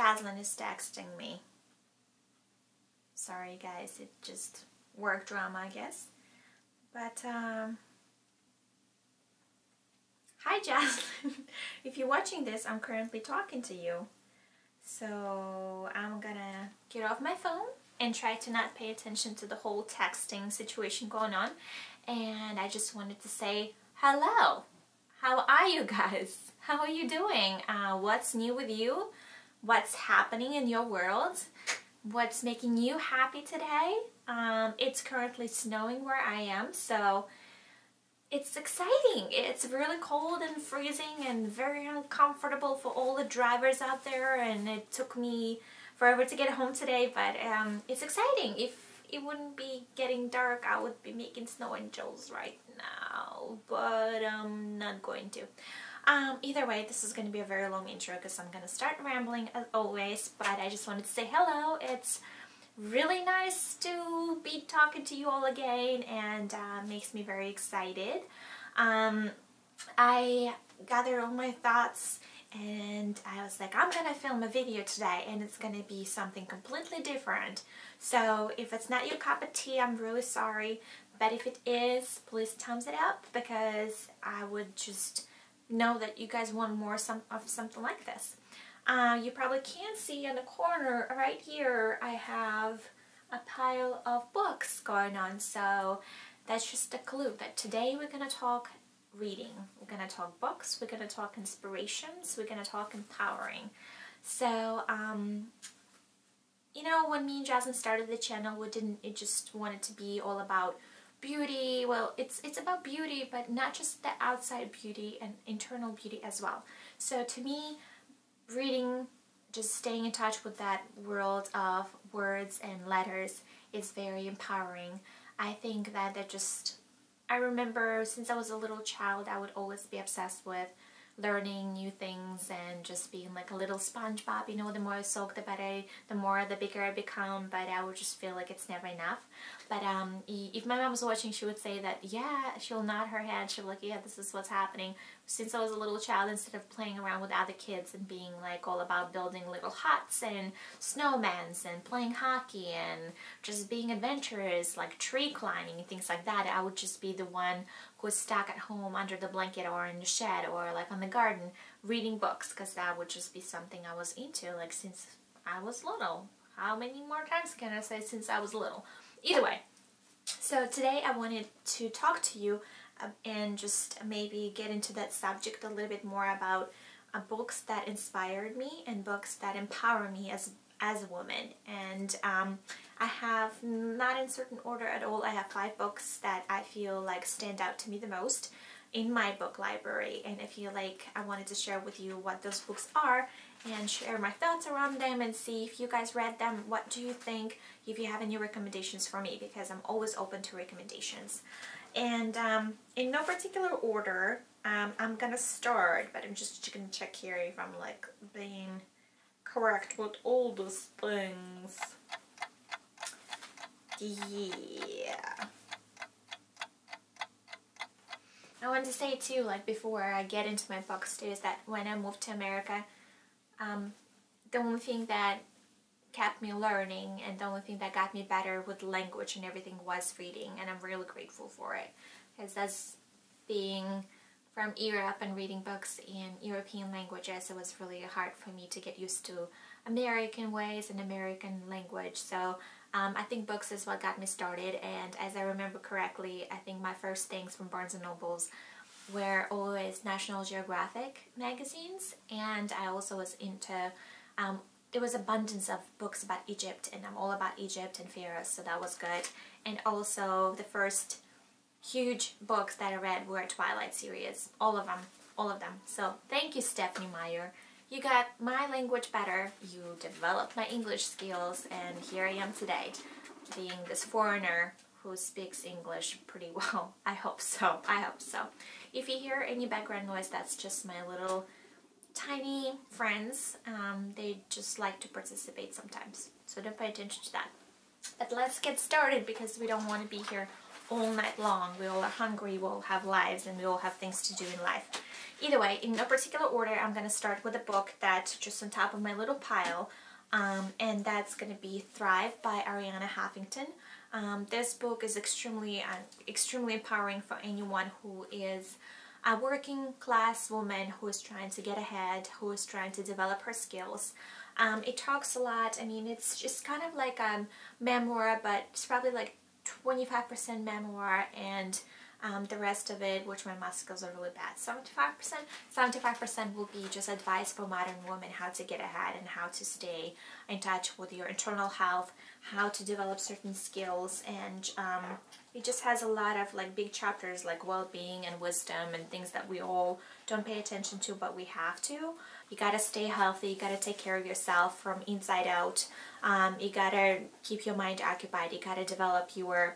Jaslyn is texting me. Sorry guys, it just work drama, I guess. But hi Jaslyn. If you're watching this, I'm currently talking to you. So I'm gonna get off my phone and try to not pay attention to the whole texting situation going on. And I just wanted to say hello. How are you guys? How are you doing? What's new with you? What's happening in your world? What's making you happy today? It's currently snowing where I am, so it's exciting. It's really cold and freezing and very uncomfortable for all the drivers out there, and it took me forever to get home today, but it's exciting. If it wouldn't be getting dark, I would be making snow angels right now, but I'm not going to. Either way, this is going to be a very long intro because I'm going to start rambling as always, but I just wanted to say hello. It's really nice to be talking to you all again, and makes me very excited. I gathered all my thoughts and I was like, I'm gonna film a video today and it's gonna be something completely different. So if it's not your cup of tea, I'm really sorry, but if it is, please thumbs it up, because I would just know that you guys want more of something like this. You probably can't see in the corner right here, I have a pile of books going on, so that's just a clue that today we're gonna talk reading. We're gonna talk books, we're gonna talk inspirations, we're gonna talk empowering. So, you know, when me and Jasmine started the channel, it just wanted to be all about beauty. Well, it's about beauty, but not just the outside beauty, and internal beauty as well. So to me, reading, just staying in touch with that world of words and letters is very empowering. I think that I remember since I was a little child, I would always be obsessed with learning new things and just being like a little SpongeBob, you know, the more I soak the better, the bigger I become, but I would just feel like it's never enough. But if my mom was watching, she would say that, yeah, she'll nod her head, she'll be like, yeah, this is what's happening. Since I was a little child, instead of playing around with other kids and being like all about building little huts and snowmans and playing hockey and just being adventurous, like tree climbing and things like that, I would just be the one who was stuck at home under the blanket or in the shed or like on the garden reading books, because that would just be something I was into, like since I was little. How many more times can I say since I was little? Either way, so today I wanted to talk to you and just maybe get into that subject a little bit more about books that inspired me and books that empower me as a woman. And I have, not in certain order at all, I have 5 books that I feel like stand out to me the most in my book library, and I feel like I wanted to share with you what those books are and share my thoughts around them and see if you guys read them. What do you think? If you have any recommendations for me, because I'm always open to recommendations. And in no particular order, I'm gonna start, but I'm just gonna check here if I'm like being correct with all those things. Yeah. I want to say too, like before I get into my books too, is that when I moved to America, the only thing that kept me learning and the only thing that got me better with language and everything was reading, and I'm really grateful for it, because as being from Europe and reading books in European languages, it was really hard for me to get used to American ways and American language. So I think books is what got me started, and as I remember correctly, I think my first things from Barnes & Nobles were always National Geographic magazines, and I also was into, there was abundance of books about Egypt, and I'm all about Egypt and pharaohs, so that was good. And also the first huge books that I read were Twilight series, all of them. So thank you, Stephanie Meyer. You got my language better, you developed my English skills, and here I am today, being this foreigner who speaks English pretty well. I hope so, I hope so. If you hear any background noise, that's just my little tiny friends. They just like to participate sometimes, so don't pay attention to that. But let's get started, because we don't want to be here all night long. We all are hungry, we all have lives, and we all have things to do in life. Either way, in no particular order, I'm going to start with a book that's just on top of my little pile, and that's going to be Thrive by Arianna Huffington. This book is extremely empowering for anyone who is a working class woman who is trying to get ahead, who is trying to develop her skills. It talks a lot. I mean, it's just kind of like a memoir, but it's probably like 25% memoir, and the rest of it, which my math skills are really bad, 75% will be just advice for modern women, how to get ahead and how to stay in touch with your internal health, how to develop certain skills, and it just has a lot of like big chapters like well-being and wisdom and things that we all don't pay attention to, but we have to. You gotta stay healthy, you gotta take care of yourself from inside out, you gotta keep your mind occupied, you gotta develop your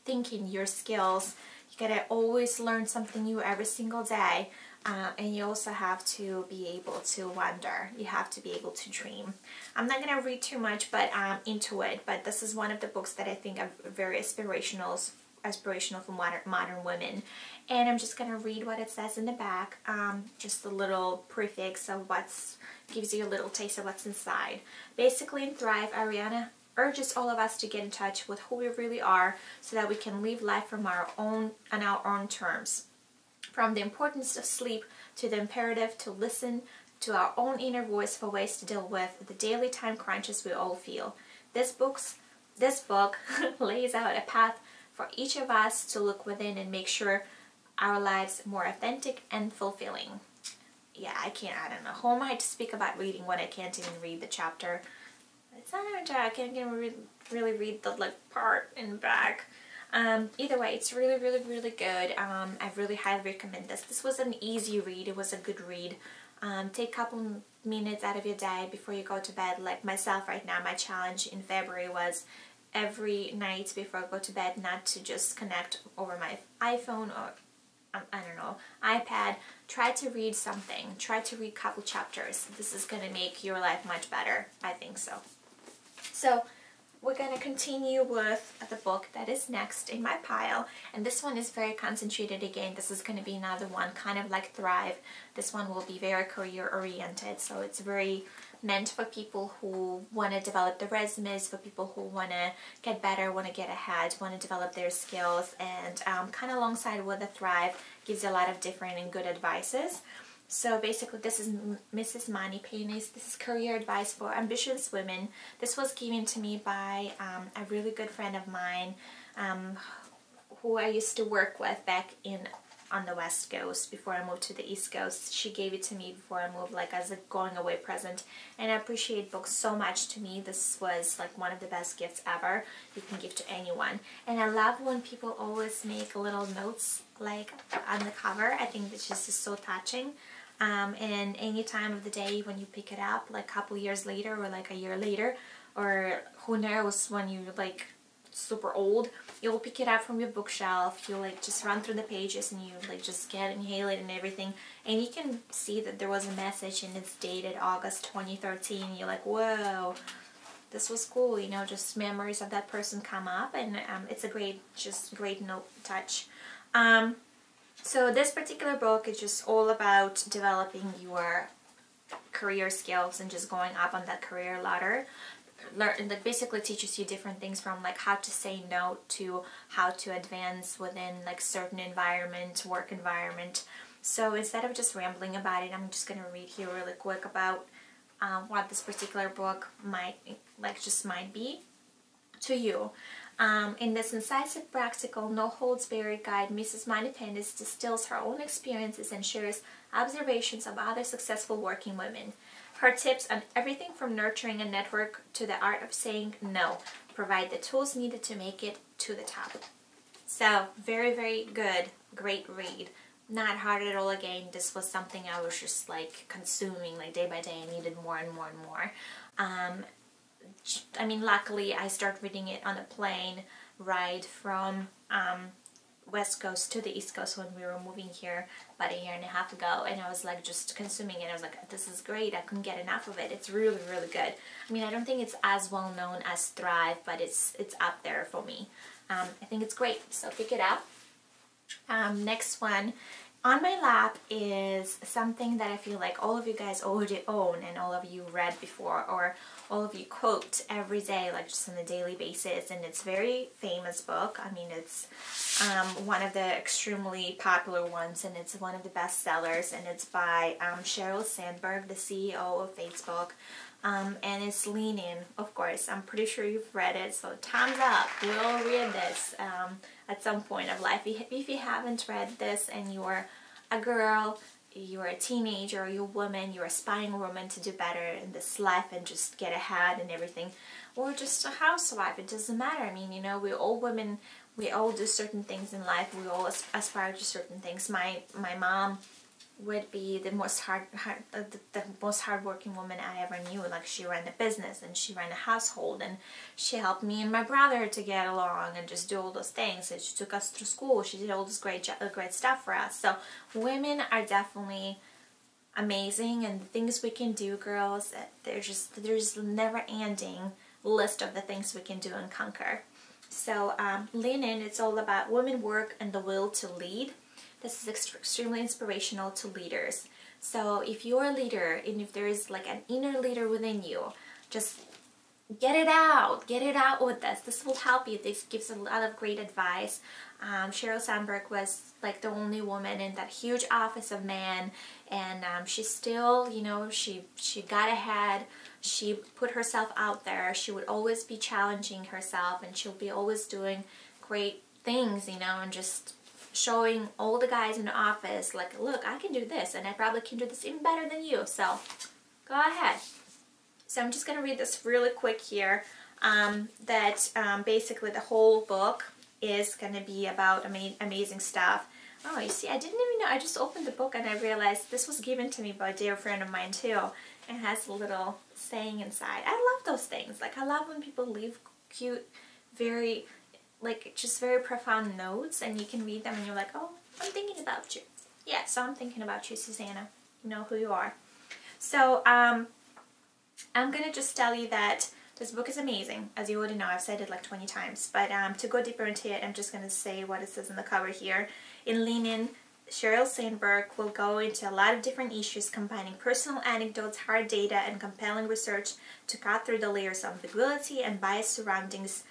thinking, your skills. You gotta always learn something new every single day, and you also have to be able to wonder. You have to be able to dream. I'm not gonna read too much, but into it. But this is one of the books that I think are very inspirational for modern women. And I'm just gonna read what it says in the back. Just a little prefix of gives you a little taste of what's inside. Basically, in Thrive, Arianna urges all of us to get in touch with who we really are so that we can live life from on our own terms. From the importance of sleep to the imperative to listen to our own inner voice for ways to deal with the daily time crunches we all feel. This book lays out a path for each of us to look within and make sure our lives more authentic and fulfilling. Yeah, I don't know. Who am I to speak about reading when I can't even read the chapter? It's not even I can't even really read the like part in the back. Either way, it's really good. I really highly recommend this. This was an easy read. It was a good read. Take a couple minutes out of your day before you go to bed. Like myself right now, my challenge in February was every night before I go to bed not to just connect over my iPhone or I don't know, iPad. Try to read something. Try to read a couple chapters. This is going to make your life much better. I think so. So we're going to continue with the book that is next in my pile, and this one is very concentrated again. This is going to be another one kind of like Thrive. This one will be very career oriented, so it's very meant for people who want to develop their resumes, for people who want to get better, want to get ahead, want to develop their skills, and kind of alongside with the Thrive gives you a lot of different and good advices. So basically, this is Mrs. Moneypenny's. This is career advice for ambitious women. This was given to me by a really good friend of mine who I used to work with back on the West Coast before I moved to the East Coast. She gave it to me before I moved, like as a going away present. And I appreciate books so much. To me, this was like one of the best gifts ever you can give to anyone. And I love when people always make little notes like on the cover. I think this just is so touching. And any time of the day when you pick it up, like a couple years later or like a year later, or who knows when you're like super old, you'll pick it up from your bookshelf, you'll like just run through the pages and you like just get inhale it and everything, and you can see that there was a message and it's dated August 2013. You're like, whoa, this was cool, you know, just memories of that person come up, and it's a great note touch. So this particular book is just all about developing your career skills and just going up on that career ladder. It basically teaches you different things, from like how to say no to how to advance within like certain environment, work environment. So instead of just rambling about it, I'm just going to read here really quick about what this particular book might be to you. In this incisive, practical, no-holds-barred guide, Mrs. Moneypenny distills her own experiences and shares observations of other successful working women. Her tips on everything from nurturing a network to the art of saying no provide the tools needed to make it to the top. So, very good, great read. Not hard at all again. This was something I was just like consuming like day by day. I needed more and more and more. I mean, luckily I started reading it on a plane ride from West Coast to the East Coast when we were moving here about a year and a half ago, and I was like just consuming it. I was like, this is great. I couldn't get enough of it. It's really, really good. I mean, I don't think it's as well known as Thrive, but it's up there for me. I think it's great, so pick it up. Next one on my lap is something that I feel like all of you guys already own and all of you read before, or all of you quote every day, like just on a daily basis, and it's a very famous book. I mean, it's one of the extremely popular ones, and it's one of the best sellers, and it's by Sheryl Sandberg, the CEO of Facebook, and it's Lean In, of course. I'm pretty sure you've read it, so thumbs up. We'll read this at some point of life. If you haven't read this and you're a girl, you're a teenager, or you're a woman, you're aspiring woman to do better in this life and just get ahead and everything, or just a housewife, it doesn't matter. I mean, you know, we're all women, we all do certain things in life, we all aspire to certain things. My mom would be the most hardworking woman I ever knew. Like, she ran a business and she ran a household, and she helped me and my brother to get along and just do all those things. And she took us through school. She did all this great stuff for us. So women are definitely amazing, and the things we can do, girls, there's never ending list of the things we can do and conquer. So Lean In, it's all about women, work, and the will to lead. This is extremely inspirational to leaders. So if you're a leader, and if there is like an inner leader within you, just get it out with this. This will help you. This gives a lot of great advice. Sheryl Sandberg was like the only woman in that huge office of men, and she still, you know, she got ahead. She put herself out there. She would always be challenging herself, and she'll be always doing great things, you know, and just showing all the guys in the office, like, look, I can do this, and I probably can do this even better than you, so go ahead. So I'm just going to read this really quick here, basically the whole book is going to be about amazing stuff. Oh, you see, I didn't even know, I just opened the book and I realized this was given to me by a dear friend of mine too. It has a little saying inside. I love those things. Like, I love when people leave cute, very, like, just very profound notes, and you can read them and you're like, oh, I'm thinking about you. Yeah, so I'm thinking about you, Susanna. You know who you are. So I'm going to just tell you that this book is amazing. As you already know, I've said it like 20 times. But to go deeper into it, I'm just going to say what it says in the cover here. In Lean In, Sheryl Sandberg will go into a lot of different issues, combining personal anecdotes, hard data, and compelling research to cut through the layers of ambiguity and bias surroundings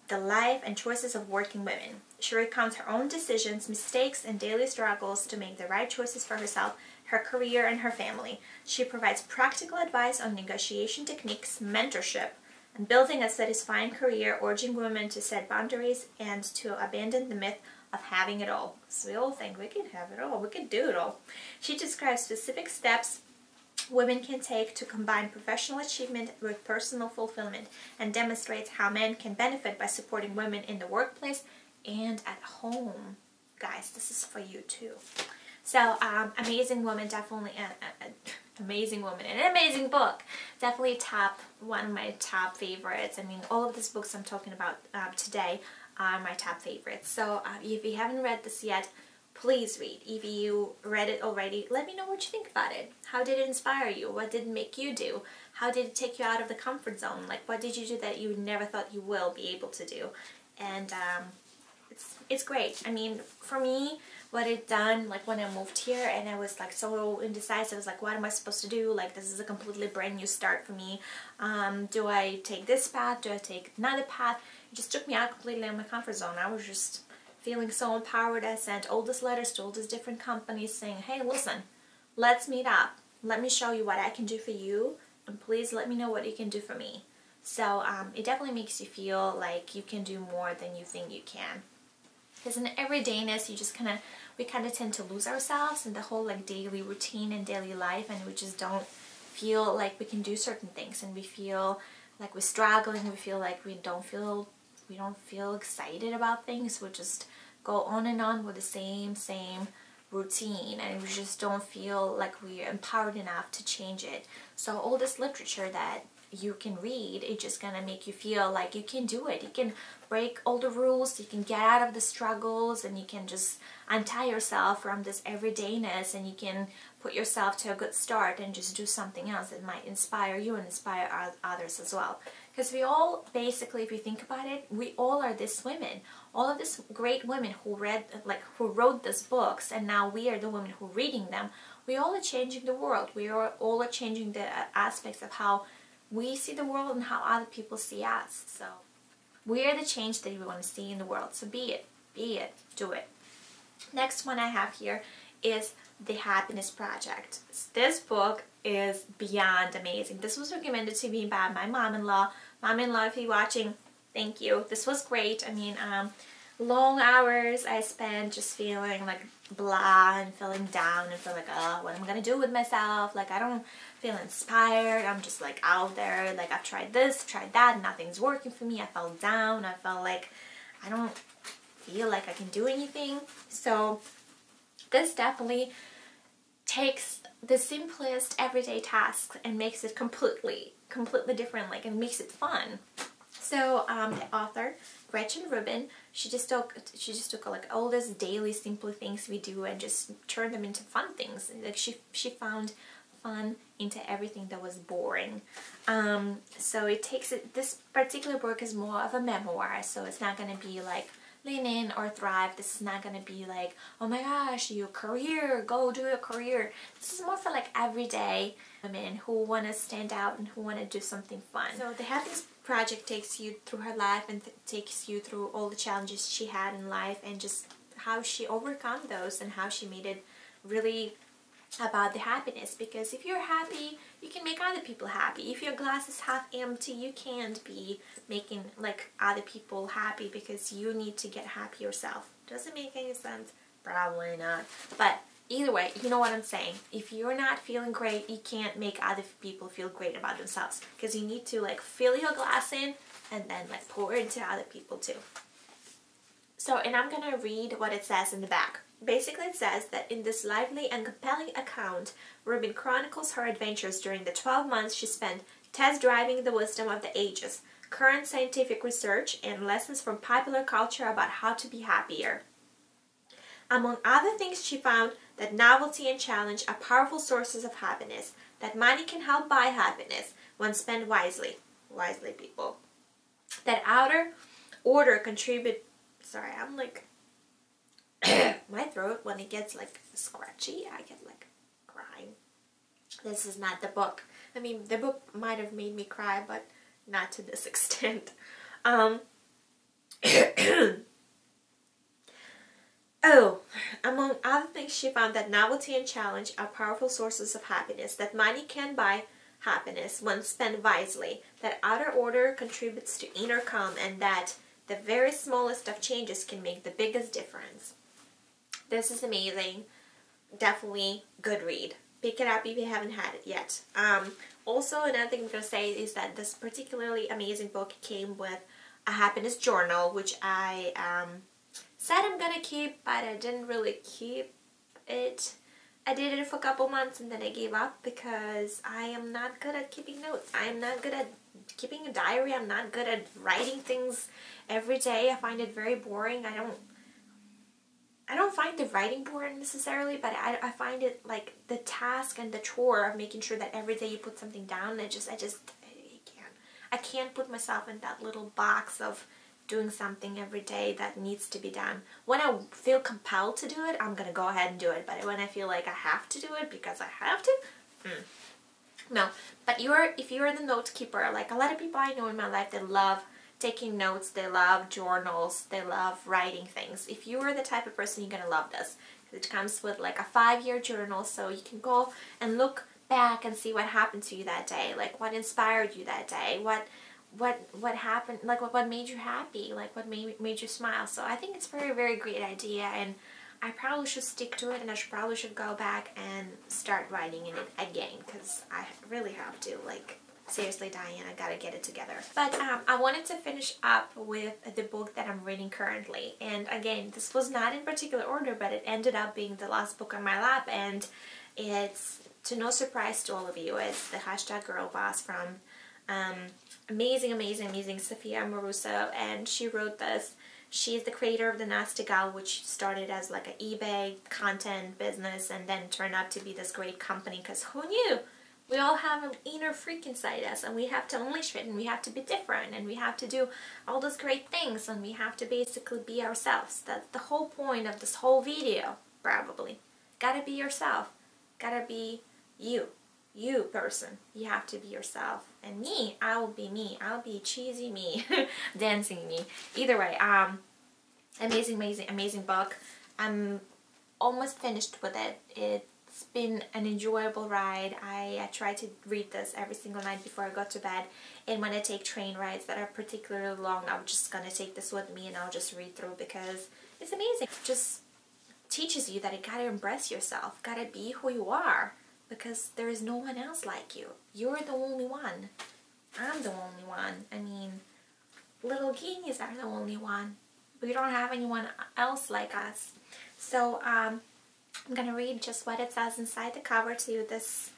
the life and choices of working women. She recounts her own decisions, mistakes, and daily struggles to make the right choices for herself, her career, and her family. She provides practical advice on negotiation techniques, mentorship, and building a satisfying career, urging women to set boundaries and to abandon the myth of having it all. So we all think we can have it all, we can do it all. She describes specific steps women can take to combine professional achievement with personal fulfillment, and demonstrates how men can benefit by supporting women in the workplace and at home. Guys, this is for you too. So, amazing woman, definitely amazing woman, and an amazing book. Definitely one of my top favorites. I mean, all of these books I'm talking about today are my top favorites. So, if you haven't read this yet, please read. If you read it already, let me know what you think about it. How did it inspire you? What did it make you do? How did it take you out of the comfort zone? Like, what did you do that you never thought you will be able to do? And it's great. I mean, for me, what it done, like when I moved here and I was like so indecisive, I was like, what am I supposed to do? Like, this is a completely brand new start for me. Do I take this path? Do I take another path? It just took me out completely of my comfort zone. I was just feeling so empowered. I sent all these letters to all these different companies saying, hey, listen, let's meet up. Let me show you what I can do for you, and please let me know what you can do for me. So it definitely makes you feel like you can do more than you think you can. Because in everydayness, we kind of tend to lose ourselves in the whole like daily routine and daily life, and we just don't feel like we can do certain things, and we feel like we're struggling. We feel like we don't feel excited about things. We just go on and on with the same routine, and we just don't feel like we're empowered enough to change it. So all this literature that you can read, it's just gonna make you feel like you can do it. You can break all the rules, you can get out of the struggles, and you can just untie yourself from this everydayness, and you can put yourself to a good start and just do something else that might inspire you and inspire others as well. Because we all, basically, if you think about it, we all are these women. All of these great women who wrote these books, and now we are the women who are reading them. We all are changing the world. We are all are changing the aspects of how we see the world and how other people see us. So we are the change that we want to see in the world. So be it, do it. Next one I have here is The Happiness Project. This book is beyond amazing. This was recommended to me by my mom-in-law. Mom-in-law, if you're watching, thank you. This was great. I mean, long hours I spent just feeling like blah and feeling down and feeling like, oh, what am I gonna do with myself? Like, I don't feel inspired. I'm just like out there, like I've tried this, tried that, nothing's working for me. I felt down. I felt like I don't feel like I can do anything. So this definitely takes the simplest everyday tasks and makes it completely different, like, and makes it fun. So the author, Gretchen Rubin, she just took like all these daily simple things we do and just turned them into fun things. Like she found fun into everything that was boring. So it takes it. This particular book is more of a memoir, so it's not gonna be like lean in or thrive. This is not gonna be like, oh my gosh, your career, go do your career. This is more for like everyday women who want to stand out and who want to do something fun. So the Happiness Project takes you through her life and takes you through all the challenges she had in life and just how she overcome those and how she made it really about the happiness. Because if you're happy, you can make other people happy. If your glass is half empty, you can't be making like other people happy because you need to get happy yourself. Doesn't make any sense? Probably not. But either way, you know what I'm saying. If you're not feeling great, you can't make other people feel great about themselves, because you need to like fill your glass in and then like pour into other people too. So, and I'm gonna read what it says in the back. Basically, it says that in this lively and compelling account, Rubin chronicles her adventures during the 12 months she spent test driving the wisdom of the ages, current scientific research, and lessons from popular culture about how to be happier. Among other things, she found that novelty and challenge are powerful sources of happiness, that money can help buy happiness when spent wisely. Wisely, people. That outer order contribute... Sorry, I'm like... my throat, when it gets like scratchy, I get like crying. This is not the book. I mean, the book might have made me cry, but not to this extent. Oh, among other things, she found that novelty and challenge are powerful sources of happiness, that money can buy happiness when spent wisely, that outer order contributes to inner calm, and that the very smallest of changes can make the biggest difference. This is amazing. Definitely good read. Pick it up if you haven't had it yet. Also, another thing I'm going to say is that this particularly amazing book came with a happiness journal, which I said I'm going to keep, but I didn't really keep it. I did it for a couple months and then I gave up because I am not good at keeping notes. I am not good at keeping a diary. I'm not good at writing things every day. I find it very boring. I don't find the writing boring necessarily, but I find it like the task and the chore of making sure that every day you put something down. I can't put myself in that little box of doing something every day that needs to be done. When I feel compelled to do it, I'm gonna go ahead and do it. But when I feel like I have to do it because I have to, no. But if you're the note keeper, like a lot of people I know in my life, they love taking notes, they love journals, they love writing things. If you are the type of person, you're gonna love this. It comes with like a 5-year journal, so you can go and look back and see what happened to you that day, like what inspired you that day, what happened, like what made you happy, like what made you smile. So I think it's a very, very great idea, and I probably should stick to it, and I probably should go back and start writing in it again, because I really have to, like, seriously, Diane, I gotta get it together. But I wanted to finish up with the book that I'm reading currently. And again, this was not in particular order, but it ended up being the last book on my lap. And it's, to no surprise to all of you, it's the #Girlboss from Amazing Sophia Amoruso, and she wrote this. She's the creator of the Nasty Gal, which started as like an eBay content business and then turned out to be this great company, because who knew? We all have an inner freak inside us, and we have to unleash it, and we have to be different, and we have to do all those great things, and we have to basically be ourselves. That's the whole point of this whole video, probably. Gotta be yourself. Gotta be you. You person. You have to be yourself. And me, I will be me. I'll be cheesy me. Dancing me. Either way, amazing book. I'm almost finished with it. It's been an enjoyable ride. I try to read this every single night before I go to bed. And when I take train rides that are particularly long, I'm just gonna take this with me and I'll just read through, because it's amazing. It just teaches you that you gotta embrace yourself. Gotta be who you are. Because there is no one else like you. You're the only one. I'm the only one. I mean, little guineas are the only one. We don't have anyone else like us. So I'm gonna read just what it says inside the cover to you. This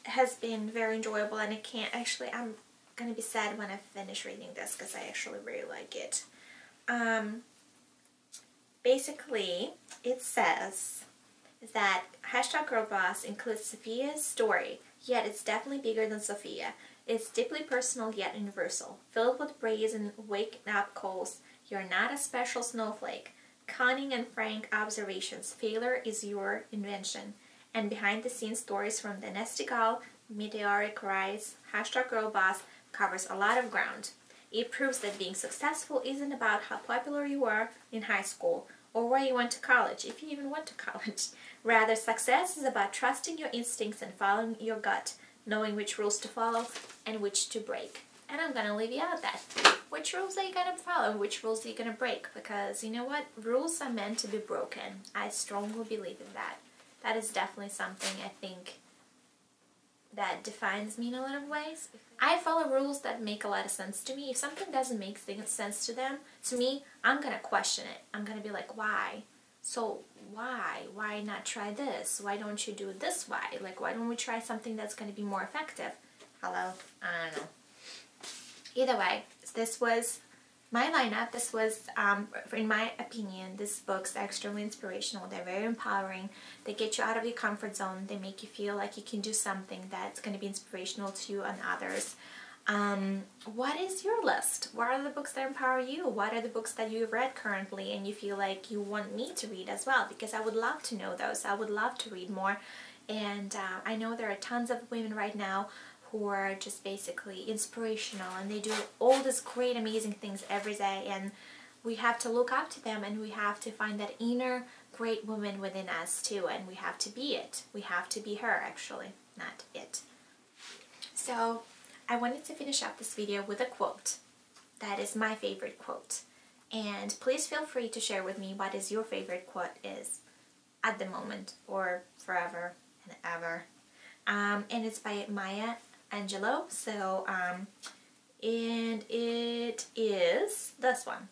has been very enjoyable, and I'm gonna be sad when I finish reading this, because I actually really like it. Basically, it says that #Girlboss includes Sophia's story, yet it's definitely bigger than Sophia. It's deeply personal yet universal, filled with brazen waking up calls. You're not a special snowflake. Cunning and frank observations. Failure is your invention. And behind the scenes stories from the Nasty Gal, meteoric rise, #Girlboss covers a lot of ground. It proves that being successful isn't about how popular you were in high school, or where you went to college, if you even went to college. Rather, success is about trusting your instincts and following your gut, knowing which rules to follow and which to break. And I'm gonna leave you out of that. Which rules are you gonna follow and which rules are you gonna break? Because you know what? Rules are meant to be broken. I strongly believe in that. That is definitely something I think that defines me in a lot of ways. I follow rules that make a lot of sense to me. If something doesn't make sense to me, I'm gonna question it. I'm gonna be like, why? So why? Why not try this? Why don't you do it this way? Like, why don't we try something that's gonna be more effective? Hello? I don't know. Either way, this was my lineup. This was, in my opinion, these books are extremely inspirational. They're very empowering. They get you out of your comfort zone. They make you feel like you can do something that's going to be inspirational to you and others. What is your list? What are the books that empower you? What are the books that you've read currently and you feel like you want me to read as well? Because I would love to know those. I would love to read more. And I know there are tons of women right now who are just basically inspirational, and they do all these great amazing things every day, and we have to look up to them, and we have to find that inner great woman within us too, and we have to be it. We have to be her, actually, not it. So I wanted to finish up this video with a quote that is my favorite quote, and please feel free to share with me what is your favorite quote is at the moment or forever and ever. And it's by Maya Angelou. So and it is this one.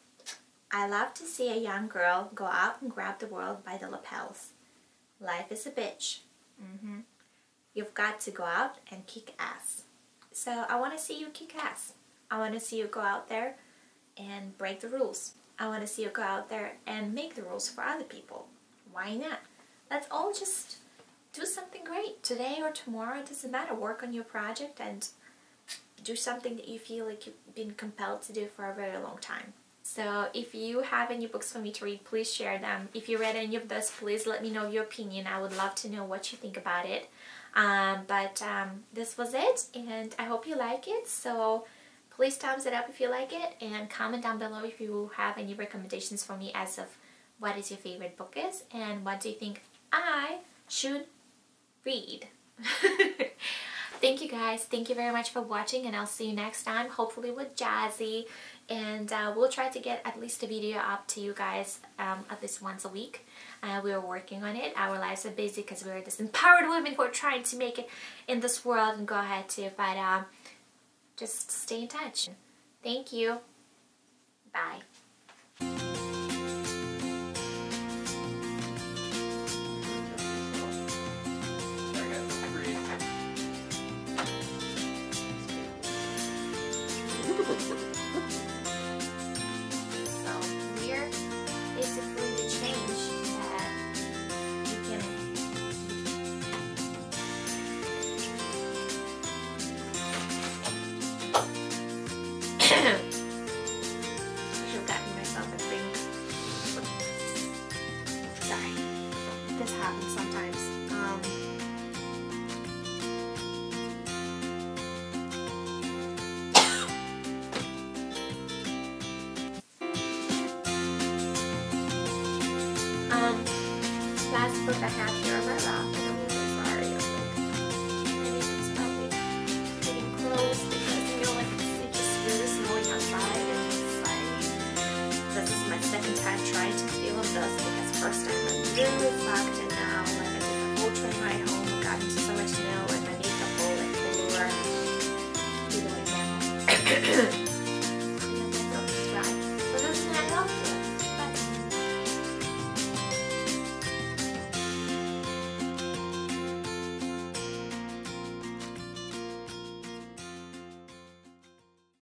I love to see a young girl go out and grab the world by the lapels. Life is a bitch. You've got to go out and kick ass. So I want to see you kick ass. I want to see you go out there and break the rules. I want to see you go out there and make the rules for other people. Why not? Let's all just do something great today or tomorrow. It doesn't matter. Work on your project and do something that you feel like you've been compelled to do for a very long time. So if you have any books for me to read, please share them. If you read any of this, please let me know your opinion. I would love to know what you think about it. This was it, and I hope you like it. So please thumbs it up if you like it, and comment down below if you have any recommendations for me as of what is your favorite book is, and what do you think I should read. Thank you guys. Thank you very much for watching, and I'll see you next time, hopefully with Jazzi. And we'll try to get at least a video up to you guys at least once a week. We are working on it. Our lives are busy because we're this empowered women who are trying to make it in this world and go ahead too. But just stay in touch. Thank you. Bye. happens sometimes. Last book I have here on my lap, and I'm really sorry. Maybe it's probably getting close because you know, like it's just really snowing outside, and it's like this is my second time trying to film this because first time I really sucked, and now like I did the whole train ride home.